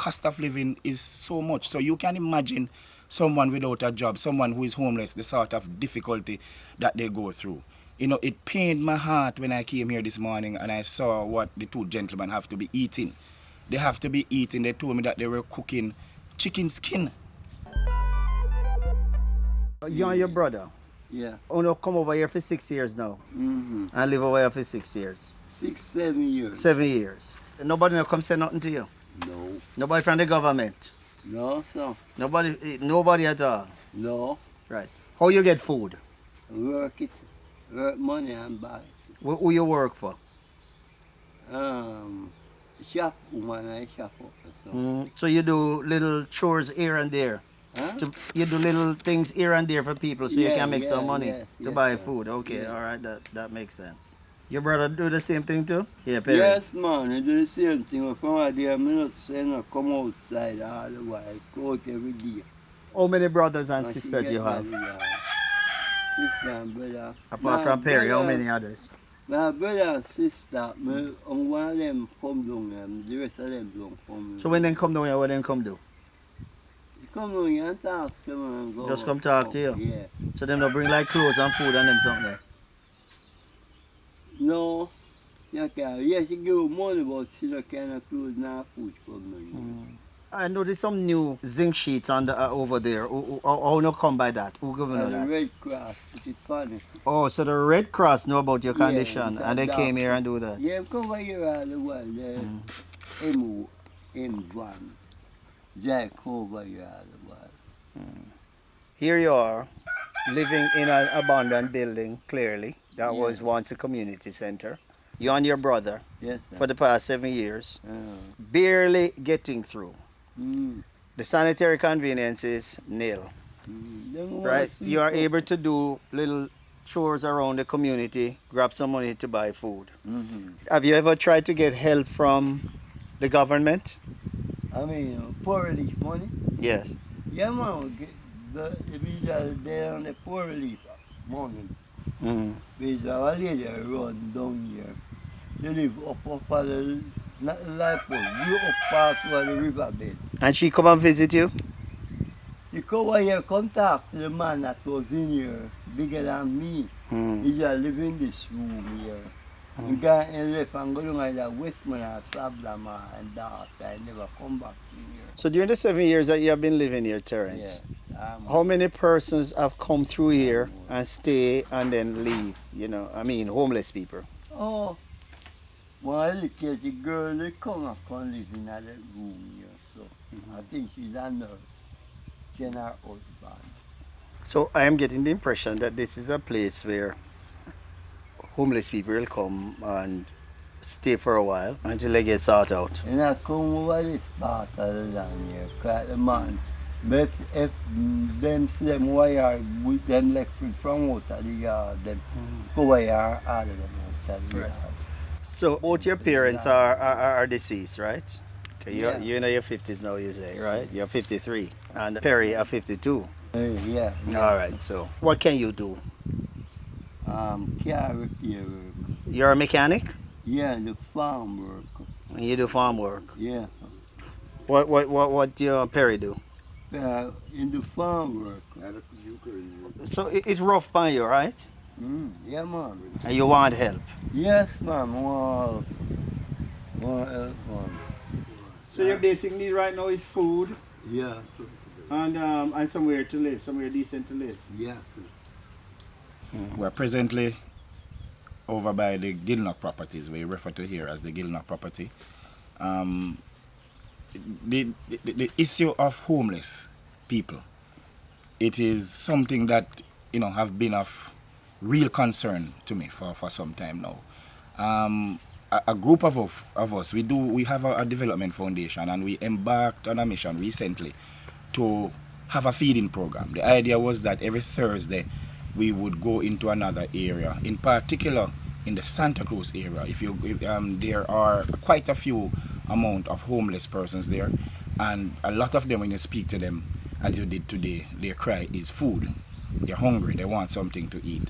cost of living is so much. So you can imagine someone without a job, someone who is homeless, the sort of difficulty that they go through. You know, it pained my heart when I came here this morning and I saw what the two gentlemen have to be eating. They have to be eating. They told me that they were cooking chicken skin. You and your brother? Yeah. Oh no, come over here for 6 years now. Mm-hmm. And live over here for 6 years. 6, 7 years. 7 years. Nobody no come say nothing to you? No. Nobody from the government? No, sir. Nobody at all? No. Right. How you get food? Work it. Work money and buy. Who you work for? Shop woman, I shop up. So. So you do little chores here and there? Huh? You do little things here and there for people so you Yeah, can make some yeah, money yes, to yes, buy yeah. food. Okay, Yeah. all right, that makes sense. Your brother do the same thing too? Yeah, Perry. Yes, man, I do the same thing. From there, I'm not saying I come outside all the while. Go out every day. How many brothers and And she sisters get you have? married, sister and brother. Apart from Perry, how many others? My brother and sister, one of them come down, the rest of them don't come. So when they come down here, what they come do? Come down here and talk to them and go. Just come talk to you? Yeah. So them don't bring like clothes and food and them something there? No. You can, yes, she give money, but she don't carry no clothes, no food from me. I noticed some new zinc sheets on the, over there. How no come by that? Who give you And the that? Red Cross, which is funny. Oh, so the Red Cross know about your condition Yeah, and they that came here and do that? Yeah, come over here all the while. M1. Jack over here all the while. Here you are, living in an abandoned building, clearly. That was once a community center. You and your brother, Yes, sir. for the past 7 years, barely getting through. The sanitary convenience is nil, right? You are able to do little chores around the community, grab some money to buy food. Have you ever tried to get help from the government? I mean, poor relief money. Yes. Yeah, man, they on the poor relief money. There's a lady run down here. They live up on the life post. You up past where the riverbed. And she come and visit you? You come over here, come talk to the man that was in here, bigger than me. He just live in this room here. The guy left and go down like that Westman and Sablama and that. I never come back in here. So during the 7 years that you have been living here, Terrence, how many persons have come through here and stay and then leave? You know, I mean, homeless people. Oh, one little girl, they come and come live in that room here. So I think she's a nurse. She and her husband. So I am getting the impression that this is a place where homeless people will come and stay for a while until they get sorted out. And I come over this part of the land here, cause the man, but if them see them wire with them left from out of the yard, them go over here and order them out of the yard. So both your parents are deceased, right? Okay, you're in your 50s now, you say, right? You're 53 and Perry are 52. Yeah. All right, so what can you do? Car repair work. You're a mechanic? Yeah, the farm work. And you do farm work. Yeah. What do your Perry do? In the farm work. So it's rough on you, right? Yeah, man. And you want help? Yes, man. Want help, man. So your basic need right now is food Yeah. and somewhere to live, somewhere decent to live. Yeah. We're presently over by the Gilnock properties, we refer to here as the Gilnock property. The issue of homeless people, it is something that, you know, have been of real concern to me for some time now. A group of us, we have a development foundation, and we embarked on a mission recently to have a feeding program. The idea was that every Thursday we would go into another area, in particular in the Santa Cruz area. There are quite a few amount of homeless persons there, and a lot of them, when you speak to them, as you did today, their cry is food. They're hungry, they want something to eat.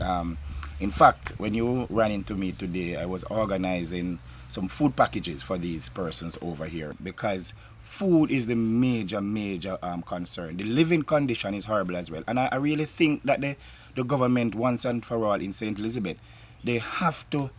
In fact, when you ran into me today, I was organizing some food packages for these persons over here because food is the major concern. The living condition is horrible as well. And I really think that the government, once and for all in St. Elizabeth, they have to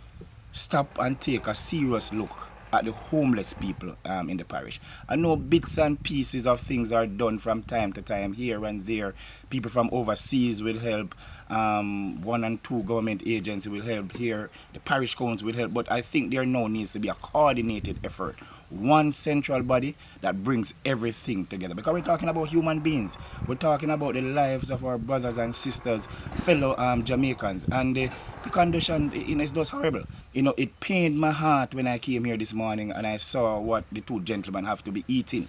stop and take a serious look at the homeless people in the parish. I know bits and pieces of things are done from time to time here and there. People from overseas will help. 1 and 2 government agencies will help here. The parish council will help. But I think there now needs to be a coordinated effort. One central body that brings everything together. Because we're talking about human beings. We're talking about the lives of our brothers and sisters, fellow Jamaicans. And the condition, it's just horrible. It pained my heart when I came here this morning and I saw what the 2 gentlemen have to be eating.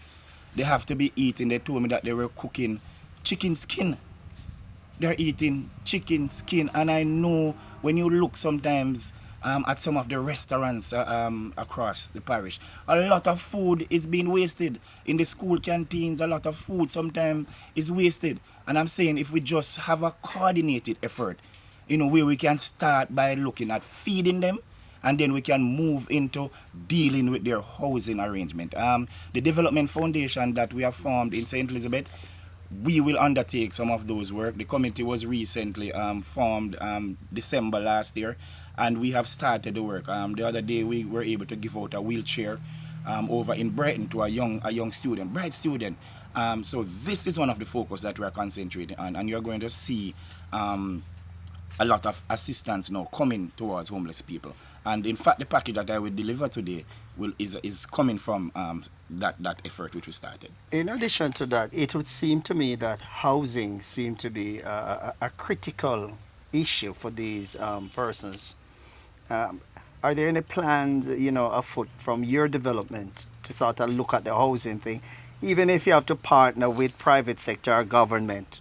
They have to be eating. They told me that they were cooking chicken skin. They're eating chicken skin. And I know when you look sometimes at some of the restaurants across the parish, a lot of food is being wasted. In the school canteens, a lot of food sometimes is wasted. And I'm saying if we just have a coordinated effort, where we can start by looking at feeding them, and then we can move into dealing with their housing arrangement. The development foundation that we have formed in St. Elizabeth, we will undertake some of those work. The committee was recently formed December last year, and we have started the work. The other day we were able to give out a wheelchair over in Brighton to a young student, bright student. So this is one of the focus that we are concentrating on, and you're going to see a lot of assistance now coming towards homeless people. And in fact, the package that I will deliver today is coming from that effort which we started. In addition to that, it would seem to me that housing seems to be a critical issue for these persons. Are there any plans, afoot from your development to sort of look at the housing thing, even if you have to partner with private sector or government?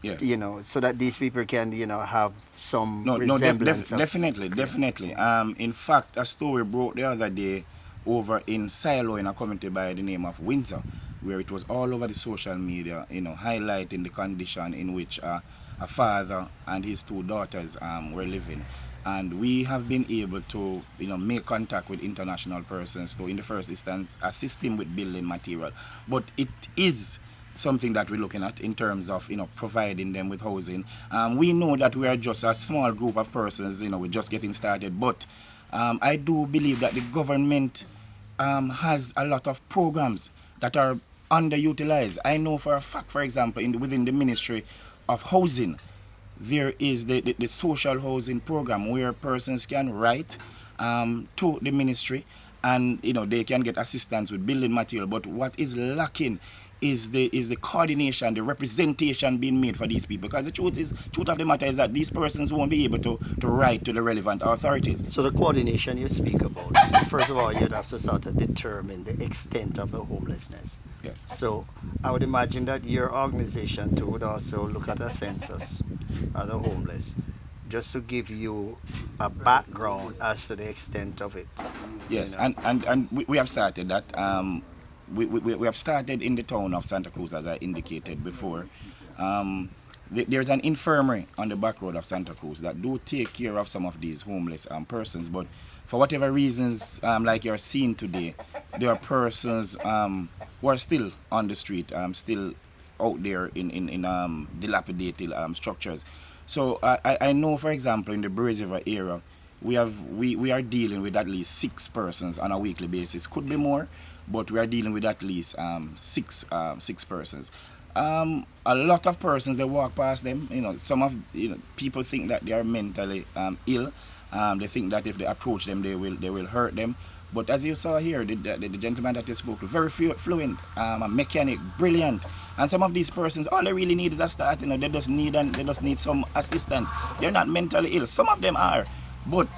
Yes. So that these people can, have some resemblance. Definitely. In fact, a story broke the other day over in Silo in a community by the name of Windsor, where it was all over the social media, highlighting the condition in which a father and his 2 daughters were living. And we have been able to, make contact with international persons to, in the first instance, assist him with building material. But it is something that we're looking at in terms of, providing them with housing. We know that we are just a small group of persons, we're just getting started. But I do believe that the government has a lot of programs that are underutilized. I know for a fact, for example, within the Ministry of Housing, there is the social housing program where persons can write to the ministry and they can get assistance with building material. But what is lacking is the coordination, the representation being made for these people. Because the truth of the matter is that these persons won't be able to write to the relevant authorities. So the coordination you speak about, first of all, you'd have to sort of determine the extent of the homelessness. Yes. So I would imagine that your organization too would also look at a census of the homeless, just to give you a background as to the extent of it. Yes, and we have started that. We have started in the town of Santa Cruz, as I indicated before. There's an infirmary on the back road of Santa Cruz that do take care of some of these homeless persons, but for whatever reasons, like you're seeing today, there are persons who are still on the street, still out there in dilapidated structures. So I know, for example, in the Braze River area, we are dealing with at least 6 persons on a weekly basis. Could be more, but we are dealing with at least 6 persons. A lot of persons, they walk past them. Some of people think that they are mentally ill. They think that if they approach them, they will hurt them. But as you saw here, the gentleman that you spoke to, very fluent, a mechanic, brilliant. And some of these persons, all they really need is a start. They just need some assistance. They're not mentally ill. Some of them are, but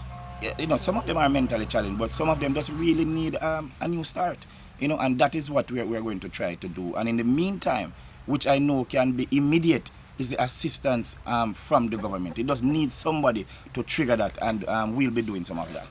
some of them are mentally challenged. But some of them just really need a new start. And that is what we're going to try to do. And in the meantime, which I know can be immediate, is the assistance from the government. It does need somebody to trigger that, and we'll be doing some of that.